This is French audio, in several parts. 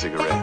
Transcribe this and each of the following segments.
cigarette.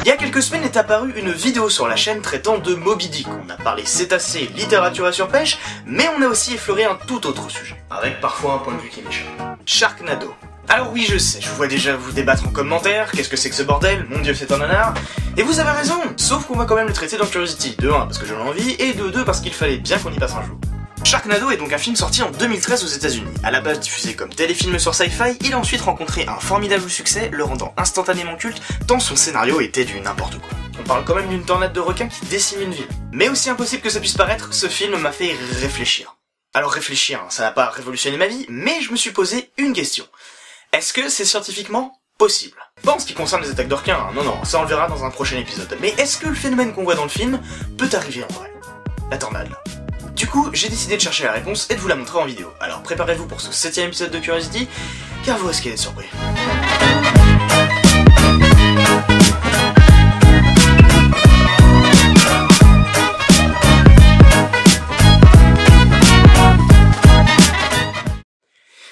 Il y a quelques semaines est apparue une vidéo sur la chaîne traitant de Moby Dick. On a parlé cétacés, littérature et surpêche, mais on a aussi effleuré un tout autre sujet, avec parfois un point de vue qui m'échappe. Sharknado. Alors oui, je sais, je vous vois déjà vous débattre en commentaire, qu'est-ce que c'est que ce bordel, mon dieu c'est un nanar, et vous avez raison, sauf qu'on va quand même le traiter dans Curiosity, de 1 parce que j'en ai envie, et de 2 parce qu'il fallait bien qu'on y passe un jour. Sharknado est donc un film sorti en 2013 aux États-Unis. À la base diffusé comme téléfilm sur Sci-Fi, il a ensuite rencontré un formidable succès, le rendant instantanément culte, tant son scénario était du n'importe quoi. On parle quand même d'une tornade de requins qui décime une ville. Mais aussi impossible que ça puisse paraître, ce film m'a fait réfléchir. Alors réfléchir, ça n'a pas révolutionné ma vie, mais je me suis posé une question. Est-ce que c'est scientifiquement possible? Pas en ce qui concerne les attaques de requins, non, ça on le verra dans un prochain épisode. Mais est-ce que le phénomène qu'on voit dans le film peut arriver en vrai? La tornade là. Du coup, j'ai décidé de chercher la réponse et de vous la montrer en vidéo. Alors préparez-vous pour ce 7ème épisode de Curiosity, car vous risquez d'être surpris.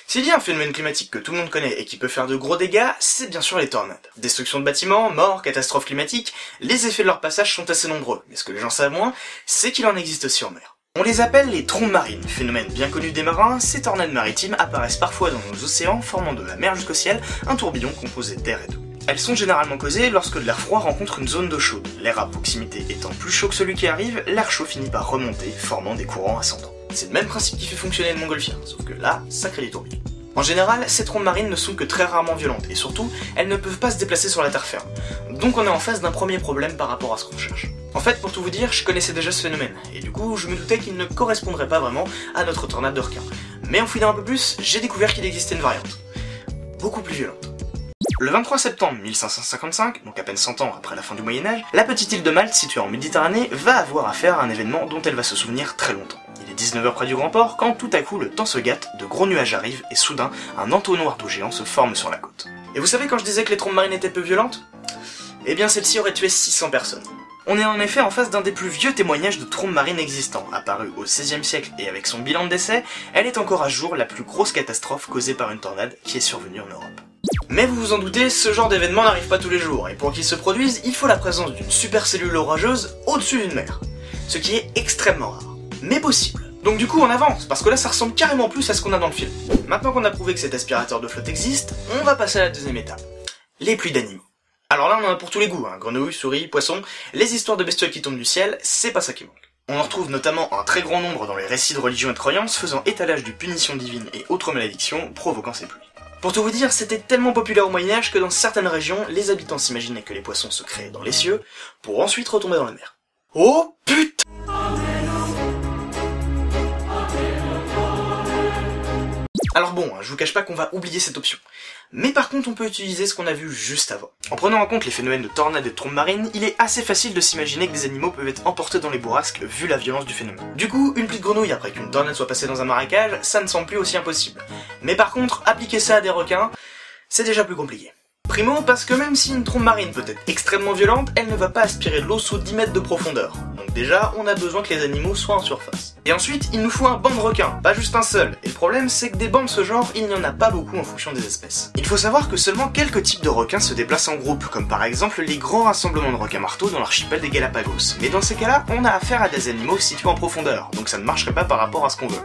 S'il y a un phénomène climatique que tout le monde connaît et qui peut faire de gros dégâts, c'est bien sûr les tornades. Destruction de bâtiments, morts, catastrophes climatiques, les effets de leur passage sont assez nombreux, mais ce que les gens savent moins, c'est qu'il en existe aussi en mer. On les appelle les trombes marines, phénomène bien connu des marins, ces tornades maritimes apparaissent parfois dans nos océans, formant de la mer jusqu'au ciel un tourbillon composé d'air et d'eau. Elles sont généralement causées lorsque de l'air froid rencontre une zone d'eau chaude. L'air à proximité étant plus chaud que celui qui arrive, l'air chaud finit par remonter, formant des courants ascendants. C'est le même principe qui fait fonctionner le montgolfière, sauf que là, ça crée des tourbillons. En général, ces trombes marines ne sont que très rarement violentes, et surtout, elles ne peuvent pas se déplacer sur la terre ferme. Donc on est en face d'un premier problème par rapport à ce qu'on cherche. En fait, pour tout vous dire, je connaissais déjà ce phénomène, et du coup, je me doutais qu'il ne correspondrait pas vraiment à notre tornade de requins. Mais en fouillant un peu plus, j'ai découvert qu'il existait une variante. Beaucoup plus violente. Le 23 septembre 1555, donc à peine 100 ans après la fin du Moyen-Âge, la petite île de Malte, située en Méditerranée, va avoir affaire à un événement dont elle va se souvenir très longtemps. Il est 19h près du grand port, quand tout à coup le temps se gâte, de gros nuages arrivent, et soudain, un entonnoir d'eau géant se forme sur la côte. Et vous savez quand je disais que les trombes marines étaient peu violentes? Eh bien celle-ci aurait tué 600 personnes. On est en effet en face d'un des plus vieux témoignages de trombes marines existants. Apparue au XVIe siècle et avec son bilan de décès, elle est encore à jour la plus grosse catastrophe causée par une tornade qui est survenue en Europe. Mais vous vous en doutez, ce genre d'événement n'arrive pas tous les jours, et pour qu'il se produise, il faut la présence d'une supercellule orageuse au-dessus d'une mer. Ce qui est extrêmement rare. Mais possible. Donc du coup on avance, parce que là ça ressemble carrément plus à ce qu'on a dans le film. Maintenant qu'on a prouvé que cet aspirateur de flotte existe, on va passer à la deuxième étape. Les pluies d'animaux. Alors là on en a pour tous les goûts, grenouilles, souris, poissons, les histoires de bestioles qui tombent du ciel, c'est pas ça qui manque. On en retrouve notamment un très grand nombre dans les récits de religion et de croyances faisant étalage de punitions divines et autres malédictions provoquant ces pluies. Pour tout vous dire, c'était tellement populaire au Moyen-Âge que dans certaines régions, les habitants s'imaginaient que les poissons se créaient dans les cieux, pour ensuite retomber dans la mer. Oh putain! Alors bon, je vous cache pas qu'on va oublier cette option. Mais par contre, on peut utiliser ce qu'on a vu juste avant. En prenant en compte les phénomènes de tornades et de trombes marines, il est assez facile de s'imaginer que des animaux peuvent être emportés dans les bourrasques vu la violence du phénomène. Du coup, une pluie de grenouilles après qu'une tornade soit passée dans un marécage, ça ne semble plus aussi impossible. Mais par contre, appliquer ça à des requins, c'est déjà plus compliqué. Primo, parce que même si une trombe marine peut être extrêmement violente, elle ne va pas aspirer de l'eau sous 10 mètres de profondeur. Donc déjà, on a besoin que les animaux soient en surface. Et ensuite, il nous faut un banc de requins, pas juste un seul. Et le problème, c'est que des bancs de ce genre, il n'y en a pas beaucoup en fonction des espèces. Il faut savoir que seulement quelques types de requins se déplacent en groupe, comme par exemple les grands rassemblements de requins-marteaux dans l'archipel des Galapagos. Mais dans ces cas-là, on a affaire à des animaux situés en profondeur, donc ça ne marcherait pas par rapport à ce qu'on veut.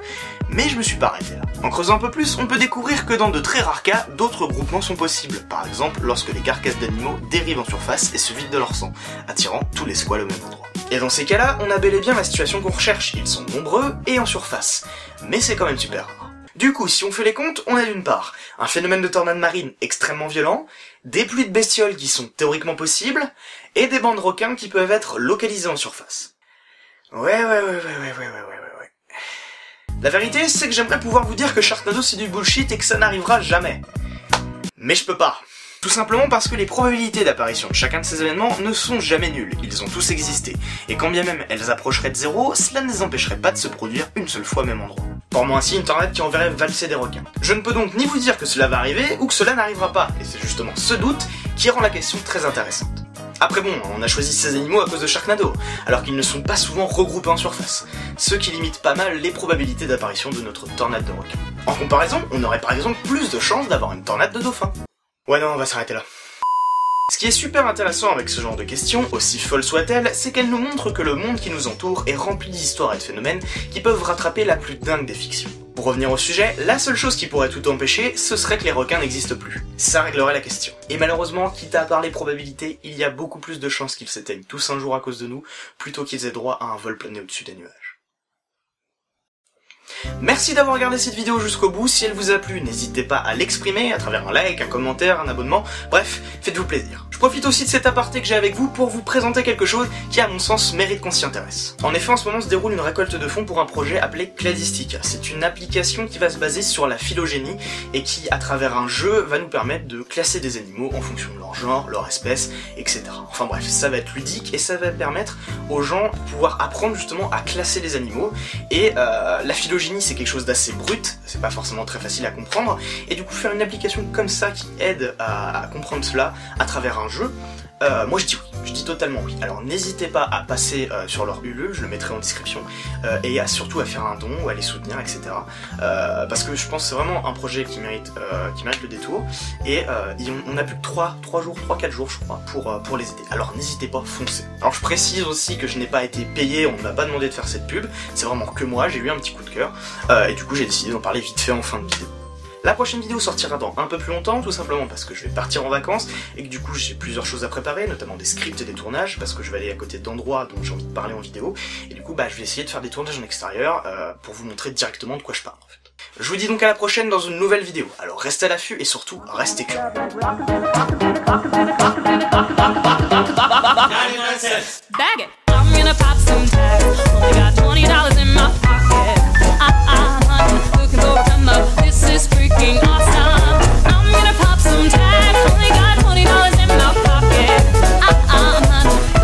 Mais je me suis pas arrêté là. En creusant un peu plus, on peut découvrir que dans de très rares cas, d'autres groupements sont possibles. Par exemple, lorsque les carcasses d'animaux dérivent en surface et se vident de leur sang, attirant tous les squales au même endroit. Et dans ces cas-là, on a bel et bien la situation qu'on recherche, ils sont nombreux et en surface. Mais c'est quand même super rare. Du coup, si on fait les comptes, on a d'une part un phénomène de tornade marine extrêmement violent, des pluies de bestioles qui sont théoriquement possibles, et des bancs de requins qui peuvent être localisés en surface. Ouais. La vérité, c'est que j'aimerais pouvoir vous dire que Sharknado c'est du bullshit et que ça n'arrivera jamais. Mais je peux pas. Tout simplement parce que les probabilités d'apparition de chacun de ces événements ne sont jamais nulles, ils ont tous existé, et quand bien même elles approcheraient de zéro, cela ne les empêcherait pas de se produire une seule fois au même endroit. Formant ainsi une tornade qui enverrait valser des requins. Je ne peux donc ni vous dire que cela va arriver, ou que cela n'arrivera pas, et c'est justement ce doute qui rend la question très intéressante. Après bon, on a choisi ces animaux à cause de Sharknado, alors qu'ils ne sont pas souvent regroupés en surface, ce qui limite pas mal les probabilités d'apparition de notre tornade de requin. En comparaison, on aurait par exemple plus de chances d'avoir une tornade de dauphin. Ouais non, on va s'arrêter là. Ce qui est super intéressant avec ce genre de questions, aussi folles soient-elles, c'est qu'elles nous montrent que le monde qui nous entoure est rempli d'histoires et de phénomènes qui peuvent rattraper la plus dingue des fictions. Pour revenir au sujet, la seule chose qui pourrait tout empêcher, ce serait que les requins n'existent plus. Ça réglerait la question. Et malheureusement, quitte à part les probabilités, il y a beaucoup plus de chances qu'ils s'éteignent tous un jour à cause de nous, plutôt qu'ils aient droit à un vol plané au-dessus des nuages. Merci d'avoir regardé cette vidéo jusqu'au bout, si elle vous a plu, n'hésitez pas à l'exprimer à travers un like, un commentaire, un abonnement, bref, faites-vous plaisir. Je profite aussi de cet aparté que j'ai avec vous pour vous présenter quelque chose qui à mon sens mérite qu'on s'y intéresse. En effet, en ce moment se déroule une récolte de fonds pour un projet appelé Cladistica. C'est une application qui va se baser sur la phylogénie et qui, à travers un jeu, va nous permettre de classer des animaux en fonction de leur genre, leur espèce, etc. Enfin bref, ça va être ludique et ça va permettre aux gens de pouvoir apprendre justement à classer les animaux et la phylogénie c'est quelque chose d'assez brut, c'est pas forcément très facile à comprendre, et du coup faire une application comme ça qui aide à comprendre cela à travers un jeu, moi je dis oui, je dis totalement oui. Alors n'hésitez pas à passer sur leur Ulule, je le mettrai en description, et surtout à faire un don ou à les soutenir, etc. Parce que je pense que c'est vraiment un projet qui mérite le détour, et on a plus que 3-4 jours je crois pour les aider. Alors n'hésitez pas, foncez. Alors je précise aussi que je n'ai pas été payé, on ne m'a pas demandé de faire cette pub, c'est vraiment que moi, j'ai eu un petit coup de cœur, et du coup j'ai décidé d'en parler vite fait en fin de vidéo. La prochaine vidéo sortira dans un peu plus longtemps, tout simplement parce que je vais partir en vacances et que du coup j'ai plusieurs choses à préparer, notamment des scripts et des tournages, parce que je vais aller à côté d'endroits dont j'ai envie de parler en vidéo, et du coup je vais essayer de faire des tournages en extérieur pour vous montrer directement de quoi je parle en fait. Je vous dis donc à la prochaine dans une nouvelle vidéo, alors restez à l'affût et surtout restez curieux. Bag it. I'm gonna pop some tags. Only got $20 in my pocket. Looking for a come up. This is freaking awesome. I'm gonna pop some tags. Only got $20 in my pocket.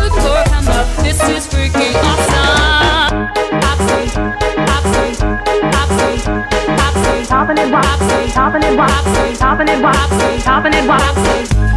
Looking for a come up. This is freaking awesome. Pop some, pop some, pop some, pop some, topping it, pop some, topping it, pop some, topping it, pop some, topping it, pop some.